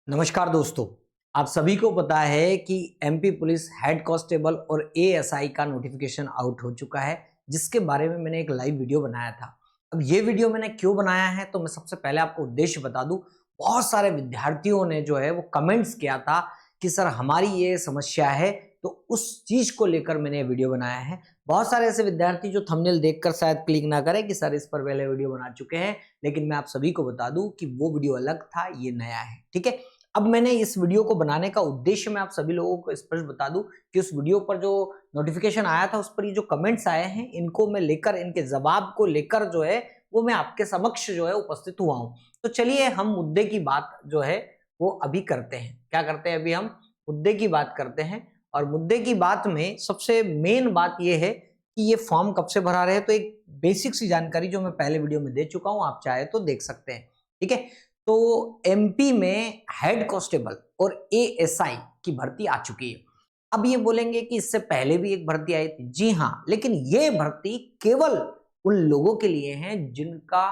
नमस्कार दोस्तों। आप सभी को पता है कि एमपी पुलिस हेड कांस्टेबल और एएसआई का नोटिफिकेशन आउट हो चुका है, जिसके बारे में मैंने एक लाइव वीडियो बनाया था। अब ये वीडियो मैंने क्यों बनाया है तो मैं सबसे पहले आपको उद्देश्य बता दूं। बहुत सारे विद्यार्थियों ने जो है वो कमेंट्स किया था कि सर हमारी ये समस्या है, तो उस चीज को लेकर मैंने ये वीडियो बनाया है। बहुत सारे ऐसे विद्यार्थी जो थंबनेल देखकर शायद क्लिक ना करें कि सर इस पर पहले वीडियो बना चुके हैं, लेकिन मैं आप सभी को बता दूं कि वो वीडियो अलग था, ये नया है। ठीक है। अब मैंने इस वीडियो को बनाने का उद्देश्य मैं आप सभी लोगों को स्पष्ट बता दूं कि उस वीडियो पर जो नोटिफिकेशन आया था उस पर ये जो कमेंट्स आए हैं इनको मैं लेकर, इनके जवाब को लेकर जो है वो मैं आपके समक्ष जो है उपस्थित हुआ हूं। तो चलिए हम मुद्दे की बात जो है वो अभी करते हैं। क्या करते हैं? अभी हम मुद्दे की बात करते हैं। और मुद्दे की बात में सबसे मेन बात यह है कि ये फॉर्म कब से भरा रहे हैं। तो एक बेसिक सी जानकारी जो मैं पहले वीडियो में दे चुका हूं, आप चाहे तो देख सकते हैं। ठीक है। तो एमपी में हेड कांस्टेबल और एएसआई की भर्ती आ चुकी है। अब ये बोलेंगे कि इससे पहले भी एक भर्ती आई थी। जी हां, लेकिन ये भर्ती केवल उन लोगों के लिए है जिनका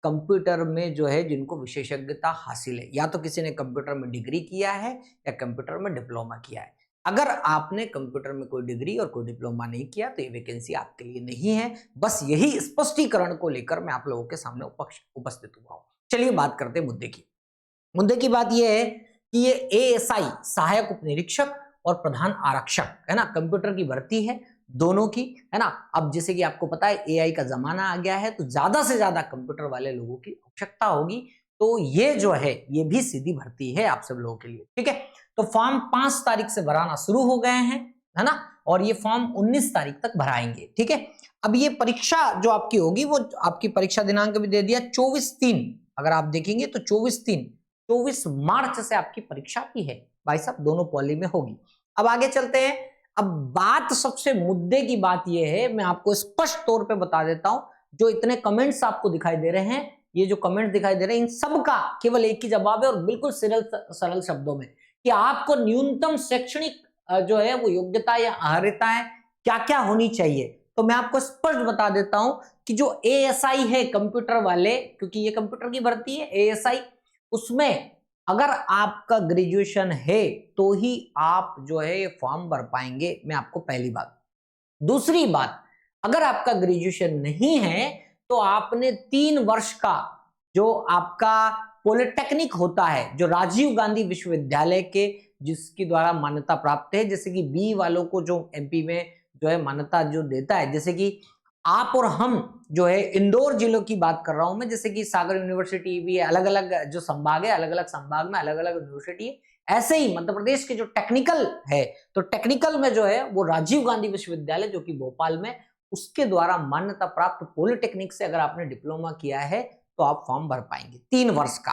कंप्यूटर में जो है, जिनको विशेषज्ञता हासिल है। या तो किसी ने कंप्यूटर में डिग्री किया है या कंप्यूटर में डिप्लोमा किया है। अगर आपने कंप्यूटर में कोई डिग्री और कोई डिप्लोमा नहीं किया तो ये वैकेंसी आपके लिए नहीं है। बस यही स्पष्टीकरण को लेकर मैं आप लोगों के सामने उपस्थित हुआ हूं। चलिए बात करते हैं मुद्दे की। मुद्दे की बात यह है कि ये एएसआई सहायक उप निरीक्षक और प्रधान आरक्षक है ना, कंप्यूटर की भर्ती है दोनों की, है ना। अब जैसे कि आपको पता है एआई का जमाना आ गया है, तो ज्यादा से ज्यादा कंप्यूटर वाले लोगों की आवश्यकता होगी। तो ये जो है ये भी सीधी भर्ती है आप सब लोगों के लिए। ठीक है। तो फॉर्म 5 तारीख से भराना शुरू हो गए हैं, है ना। और ये फॉर्म 19 तारीख तक भराएंगे। ठीक है। अब ये परीक्षा जो आपकी होगी वो आपकी परीक्षा दिनांक भी दे दिया 24/3। अगर आप देखेंगे तो 24/3, 24 मार्च से आपकी परीक्षा की है भाई साहब, दोनों पॉली में होगी। अब आगे चलते हैं। अब बात सबसे मुद्दे की बात यह है, मैं आपको स्पष्ट तौर पे बता देता हूं, जो इतने कमेंट्स आपको दिखाई दे रहे हैं, ये जो कमेंट दिखाई दे रहे हैं, इन सब का केवल एक ही जवाब है और बिल्कुल सरल शब्दों में कि आपको न्यूनतम शैक्षणिक जो है वो योग्यता या अर्हताएं क्या क्या होनी चाहिए। तो मैं आपको स्पष्ट बता देता हूं कि जो एएसआई है कंप्यूटर वाले, क्योंकि ये कंप्यूटर की भर्ती है एएसआई, उसमें अगर आपका ग्रेजुएशन है तो ही आप जो है ये फॉर्म भर पाएंगे। मैं आपको पहली बात। दूसरी बात, अगर आपका ग्रेजुएशन नहीं है तो आपने 3 वर्ष का जो आपका पॉलिटेक्निक होता है, जो राजीव गांधी विश्वविद्यालय के जिसके द्वारा मान्यता प्राप्त है, जैसे कि बी वालों को जो एमपी में जो है मान्यता जो देता है, जैसे कि आप और हम जो है इंदौर जिलों की बात कर रहा हूं मैं, जैसे कि सागर यूनिवर्सिटी भी है, अलग अलग जो संभाग है, अलग अलग संभाग में अलग अलग यूनिवर्सिटी है। ऐसे ही मध्य प्रदेश के जो टेक्निकल है, तो टेक्निकल में जो है वो राजीव गांधी विश्वविद्यालय जो कि भोपाल में, उसके द्वारा मान्यता प्राप्त पॉलिटेक्निक से अगर आपने डिप्लोमा किया है तो आप फॉर्म भर पाएंगे 3 वर्ष का।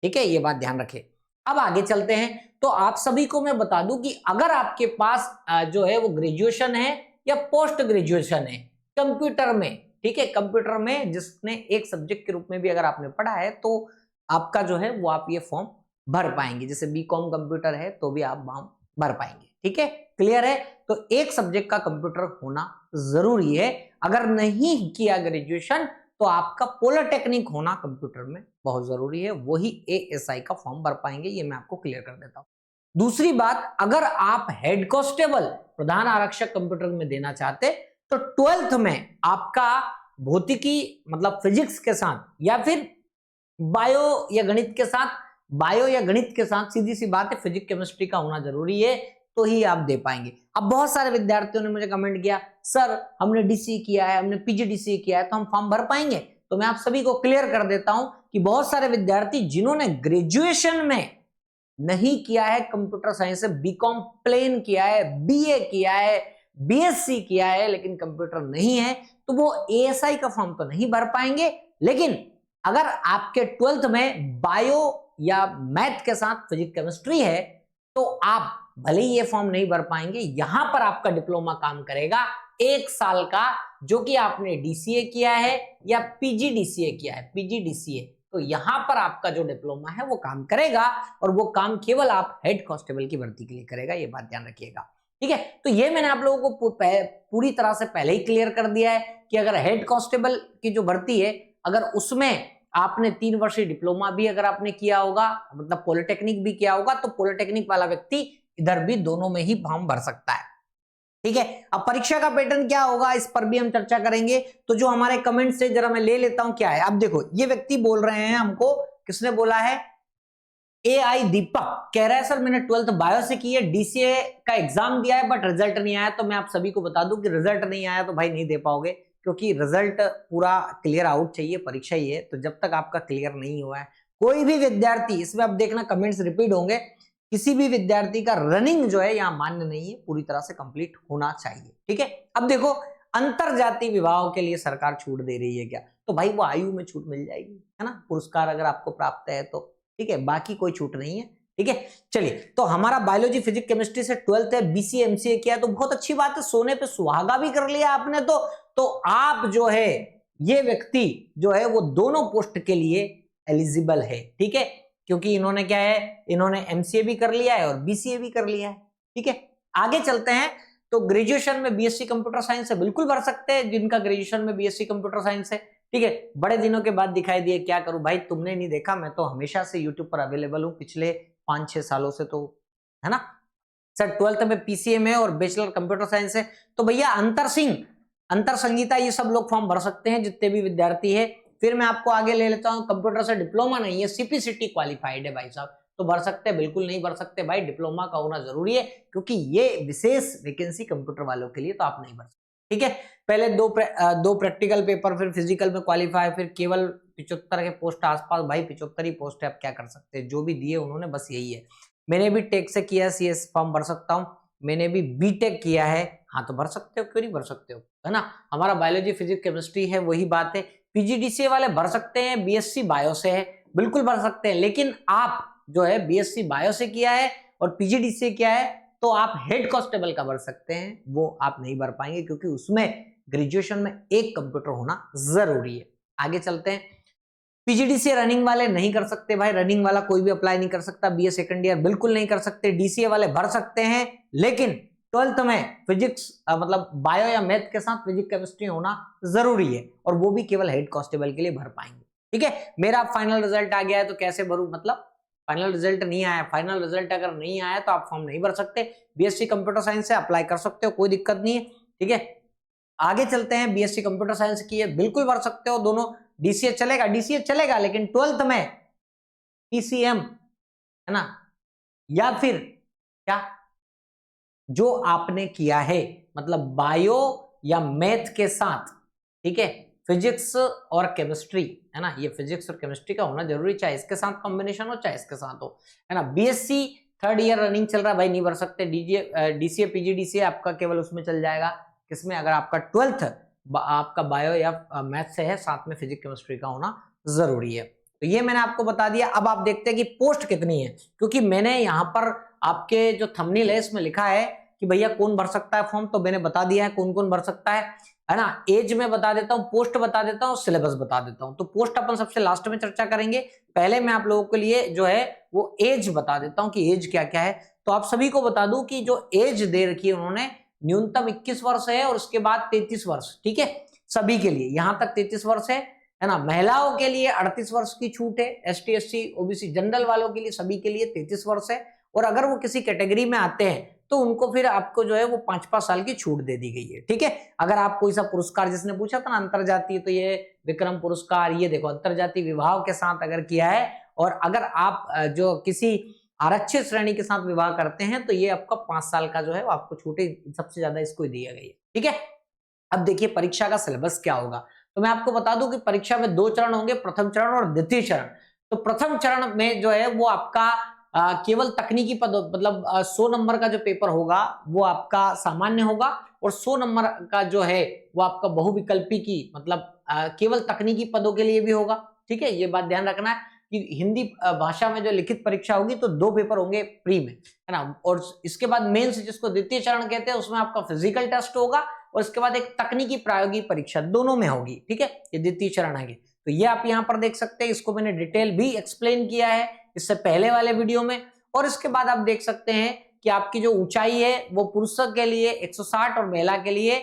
ठीक है, ये बात ध्यान रखें। अब आगे चलते हैं। तो आप सभी को मैं बता दूं कि अगर आपके पास जो है वो ग्रेजुएशन है या पोस्ट ग्रेजुएशन है कंप्यूटर में, ठीक है, कंप्यूटर में जिसने एक सब्जेक्ट के रूप में भी अगर आपने पढ़ा है तो आपका जो है वो आप ये फॉर्म भर पाएंगे। जैसे बीकॉम कंप्यूटर है तो भी आप फॉर्म भर पाएंगे। ठीक है, क्लियर है। तो एक सब्जेक्ट का कंप्यूटर होना जरूरी है। अगर नहीं किया ग्रेजुएशन तो आपका पॉलिटेक्निक होना कंप्यूटर में बहुत जरूरी है, वही एएसआई का फॉर्म भर पाएंगे। ये मैं आपको क्लियर कर देता हूं। दूसरी बात, अगर आप हेड कांस्टेबल प्रधान आरक्षक कंप्यूटर में देना चाहते तो 12th में आपका भौतिकी मतलब फिजिक्स के साथ या फिर बायो या गणित के साथ, बायो या गणित के साथ, सीधी सी बात है, फिजिक्स केमिस्ट्री का होना जरूरी है, तो ही आप दे पाएंगे। अब बहुत सारे विद्यार्थियों ने मुझे कमेंट किया, सर हमने डीसी किया है, हमने पीजीडीसी किया है, तो हम फॉर्म भर पाएंगे? तो मैं आप सभी को क्लियर कर देता हूं कि बहुत सारे विद्यार्थी जिन्होंने ग्रेजुएशन में नहीं किया है कंप्यूटर साइंस से, बीकॉम प्लेन किया है, बीए किया है, बीएससी किया है, लेकिन कंप्यूटर नहीं है, तो वो एएसआई का फॉर्म तो नहीं भर पाएंगे। लेकिन अगर आपके 12th में बायो या मैथ के साथ फिजिक्स केमिस्ट्री है तो आप भले ही ये फॉर्म नहीं भर पाएंगे, यहां पर आपका डिप्लोमा काम करेगा 1 साल का, जो कि आपने डीसीए किया है या पीजीडीसीए किया है, पीजीडीसीए, तो यहां पर आपका जो डिप्लोमा है वो काम करेगा और वो काम केवल आप हेड कांस्टेबल की भर्ती के लिए करेगा। ये बात ध्यान रखिएगा। ठीक है, तो ये मैंने आप लोगों को पूरी तरह से पहले ही क्लियर कर दिया है कि अगर हेड कांस्टेबल की जो भर्ती है, अगर उसमें आपने 3 वर्षीय डिप्लोमा भी अगर आपने किया होगा, मतलब पॉलिटेक्निक भी किया होगा, तो पॉलिटेक्निक वाला व्यक्ति इधर भी दोनों में ही फॉर्म भर सकता है। ठीक है, अब परीक्षा का पैटर्न क्या होगा इस पर भी हम चर्चा करेंगे। तो जो हमारे कमेंट से जरा मैं ले लेता हूं क्या है। अब देखो ये व्यक्ति बोल रहे हैं हमको, किसने बोला है, AI दीपक कह रहा है सर मैंने 12th बायो से की है, DCA का एग्जाम दिया है बट रिजल्ट नहीं आया। तो मैं आप सभी को बता दूं कि रिजल्ट नहीं आया तो भाई नहीं दे पाओगे, क्योंकि रिजल्ट पूरा क्लियर आउट चाहिए, परीक्षा ही है। तो जब तक आपका क्लियर नहीं हुआ है, कोई भी विद्यार्थी, इसमें आप देखना कमेंट्स रिपीट होंगे, किसी भी विद्यार्थी का रनिंग जो है यहाँ मान्य नहीं है, पूरी तरह से कंप्लीट होना चाहिए। ठीक है, अब देखो अंतर जाति विवाह के लिए सरकार छूट दे रही है क्या, तो भाई वो आयु में छूट मिल जाएगी, है ना, पुरस्कार अगर आपको प्राप्त है तो। ठीक है, बाकी कोई छूट नहीं है। ठीक है, चलिए, तो हमारा बायोलॉजी फिजिक्स केमिस्ट्री से 12th है, BCA MCA किया तो बहुत अच्छी बात है, सोने पे सुहागा भी कर लिया आपने। तो आप जो है, ये व्यक्ति जो है वो दोनों पोस्ट के लिए एलिजिबल है। ठीक है, क्योंकि इन्होंने क्या है, इन्होंने MCA भी कर लिया है और BCA भी कर लिया है। ठीक है, आगे चलते हैं। तो ग्रेजुएशन में BSc कंप्यूटर साइंस से बिल्कुल भर सकते हैं, जिनका ग्रेजुएशन में BSc कंप्यूटर साइंस है। ठीक है, बड़े दिनों के बाद दिखाई दिए, क्या करूं भाई, तुमने नहीं देखा, मैं तो हमेशा से यूट्यूब पर अवेलेबल हूं, पिछले 5-6 सालों से, तो है ना सर। 12th में PCM है और बैचलर कंप्यूटर साइंस है। तो भैया अंतर सिंह, अंतर संगीता, ये सब लोग फॉर्म भर सकते हैं जितने भी विद्यार्थी है। फिर मैं आपको आगे ले लेता हूं, कंप्यूटर से डिप्लोमा नहीं है, CPCT क्वालिफाइड है भाई साहब, तो भर सकते हैं, बिल्कुल नहीं भर सकते भाई, डिप्लोमा का होना जरूरी है, क्योंकि ये विशेष वैकेंसी कंप्यूटर वालों के लिए, तो आप नहीं भर सकते। ठीक है, पहले दो प्रैक्टिकल पेपर, फिर फिजिकल में क्वालिफाई, फिर केवल 75 के पोस्ट आसपास, भाई 75 ही पोस्ट है, आप क्या कर सकते हैं, जो भी दिए उन्होंने बस यही है। मैंने भी टेक से किया, CS फॉर्म भर सकता हूँ, मैंने भी BTech किया है, हाँ तो भर सकते हो, क्यों नहीं भर सकते हो, है ना। हमारा बायोलॉजी फिजिक्स केमिस्ट्री है, वही बात है। PGDCA वाले भर सकते हैं, BSc बायो से है, बिल्कुल भर सकते हैं। लेकिन आप जो है BSc बायो से किया है और PGDCA किया है, तो आप हेड कांस्टेबल का भर सकते हैं, वो आप नहीं भर पाएंगे, क्योंकि उसमें ग्रेजुएशन में एक कंप्यूटर होना जरूरी है। आगे चलते हैं। PGDCA रनिंग वाले नहीं कर सकते भाई, रनिंग वाला कोई भी अप्लाई नहीं कर सकता, BA सेकंड ईयर बिल्कुल नहीं कर सकते। DCA वाले भर सकते हैं, लेकिन 12th में फिजिक्स मतलब बायो या मैथ के साथ फिजिक्स केमिस्ट्री होना जरूरी है, और वो भी केवल हेड कांस्टेबल के लिए भर पाएंगे। ठीक है, मेरा फाइनल रिजल्ट आ गया है तो कैसे भरूं, मतलब फाइनल रिजल्ट नहीं आया, फाइनल रिजल्ट अगर नहीं आया तो आप फॉर्म नहीं भर सकते। BSc कंप्यूटर साइंस से अप्लाई कर सकते हो, कोई दिक्कत नहीं है। ठीक है, आगे चलते हैं। BSc कंप्यूटर साइंस की है, बिल्कुल भर सकते हो दोनों। DCA चलेगा, DCA चलेगा, लेकिन 12th में PCM, है ना, या फिर क्या जो आपने किया है, मतलब बायो या मैथ के साथ, ठीक है, फिजिक्स और केमिस्ट्री, है ना, ये फिजिक्स और केमिस्ट्री का होना जरूरी, चाहे इसके साथ कॉम्बिनेशन हो चाहे इसके साथ हो, है ना। BSc 3rd ईयर रनिंग चल रहा है भाई, नहीं भर सकते। DCA PGDCA आपका केवल उसमें चल जाएगा, किसमें, अगर आपका 12th आपका बायो या मैथ से है, साथ में फिजिक्स केमिस्ट्री का होना जरूरी है। तो ये मैंने आपको बता दिया। अब आप देखते हैं कि पोस्ट कितनी है, क्योंकि मैंने यहाँ पर आपके जो थंबनेल है इसमें लिखा है कि भैया कौन भर सकता है फॉर्म, तो मैंने बता दिया है कौन कौन भर सकता है ना। एज में बता देता हूं, पोस्ट बता देता हूं, सिलेबस बता देता हूं। तो पोस्ट अपन सबसे लास्ट में चर्चा करेंगे, पहले मैं आप लोगों के लिए जो है वो एज बता देता हूं कि एज क्या क्या है। तो आप सभी को बता दूं कि जो एज दे रखी है उन्होंने, न्यूनतम 21 वर्ष है और उसके बाद 33 वर्ष। ठीक है, सभी के लिए यहां तक 33 वर्ष है ना। महिलाओं के लिए 38 वर्ष की छूट है, ST SC OBC जनरल वालों के लिए सभी के लिए 33 वर्ष है, और अगर वो किसी कैटेगरी में आते हैं तो उनको फिर आपको जो है वो 5-5 साल की छूट दे दी गई है। ठीक है, अगर आप कोई सा पुरस्कार, जिसने पूछा था ना अंतरजातीय, तो ये विक्रम पुरस्कार, ये देखो अंतरजातीय विवाह के साथ अगर किया है, और अगर आप जो किसी आरक्षित श्रेणी के साथ विवाह करते हैं, तो ये आपका 5 साल का जो है वो आपको छूटे, सबसे ज्यादा इसको ही दिया गई है। ठीक है, अब देखिए परीक्षा का सिलेबस क्या होगा। तो मैं आपको बता दूं कि परीक्षा में 2 चरण होंगे, प्रथम चरण और द्वितीय चरण। तो प्रथम चरण में जो है वो आपका केवल तकनीकी पद, मतलब 100 नंबर का जो पेपर होगा वो आपका सामान्य होगा, और 100 नंबर का जो है वो आपका बहुविकल्पी की, मतलब केवल तकनीकी पदों के लिए भी होगा। ठीक है, ये बात ध्यान रखना है कि हिंदी भाषा में जो लिखित परीक्षा होगी तो 2 पेपर होंगे प्री में, है ना, और इसके बाद मेंस, जिसको द्वितीय चरण कहते हैं, उसमें आपका फिजिकल टेस्ट होगा, और इसके बाद एक तकनीकी प्रायोगिक परीक्षा दोनों में होगी। ठीक है, ये द्वितीय चरण है। तो ये आप यहाँ पर देख सकते हैं, इसको मैंने डिटेल भी एक्सप्लेन किया है इससे पहले वाले वीडियो में। और इसके बाद आप देख सकते हैं कि आपकी जो ऊंचाई है वो पुरुषों के लिए 160 और महिला के लिए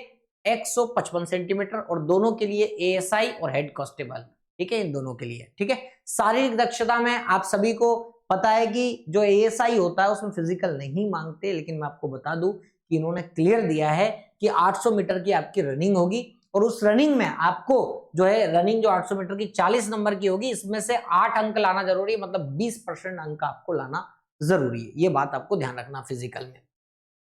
155 सेंटीमीटर, और दोनों के लिए ASI और हेड कांस्टेबल ठीक है, इन दोनों के लिए। ठीक है, शारीरिक दक्षता में आप सभी को पता है कि जो एएसआई होता है उसमें फिजिकल नहीं मांगते, लेकिन मैं आपको बता दूं कि इन्होंने क्लियर दिया है कि 800 मीटर की आपकी रनिंग होगी और उस रनिंग में आपको जो है रनिंग जो 800 मीटर की 40 नंबर की होगी, इसमें से 8 अंक लाना जरूरी है, मतलब 20% अंक आपको लाना जरूरी है। ये बात आपको ध्यान रखना फिजिकल में।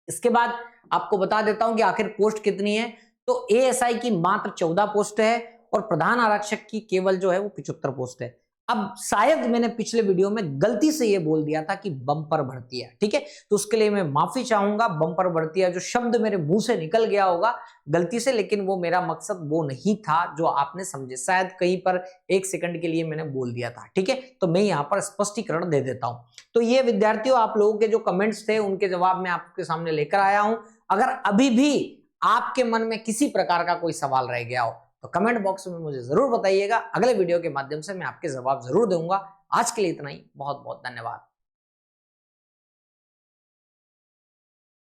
इसके बाद आपको बता देता हूं कि आखिर पोस्ट कितनी है। तो एएसआई की मात्र 14 पोस्ट है और प्रधान आरक्षक की केवल जो है वो 75 पोस्ट है। अब शायद मैंने पिछले वीडियो में गलती से ये बोल दिया था कि बम्पर भर्ती है, ठीक है, तो उसके लिए मैं माफी चाहूंगा। बम्पर भर्ती है जो शब्द मेरे मुंह से निकल गया होगा गलती से, लेकिन वो मेरा मकसद वो नहीं था जो आपने समझे, शायद कहीं पर 1 सेकंड के लिए मैंने बोल दिया था। ठीक है, तो मैं यहाँ पर स्पष्टीकरण दे देता हूं। तो ये विद्यार्थियों, आप लोगों के जो कमेंट्स थे उनके जवाब मैं आपके सामने लेकर आया हूं। अगर अभी भी आपके मन में किसी प्रकार का कोई सवाल रह गया हो तो कमेंट बॉक्स में मुझे जरूर बताइएगा। अगले वीडियो के माध्यम से मैं आपके जवाब जरूर दूंगा। आज के लिए इतना ही, बहुत बहुत धन्यवाद।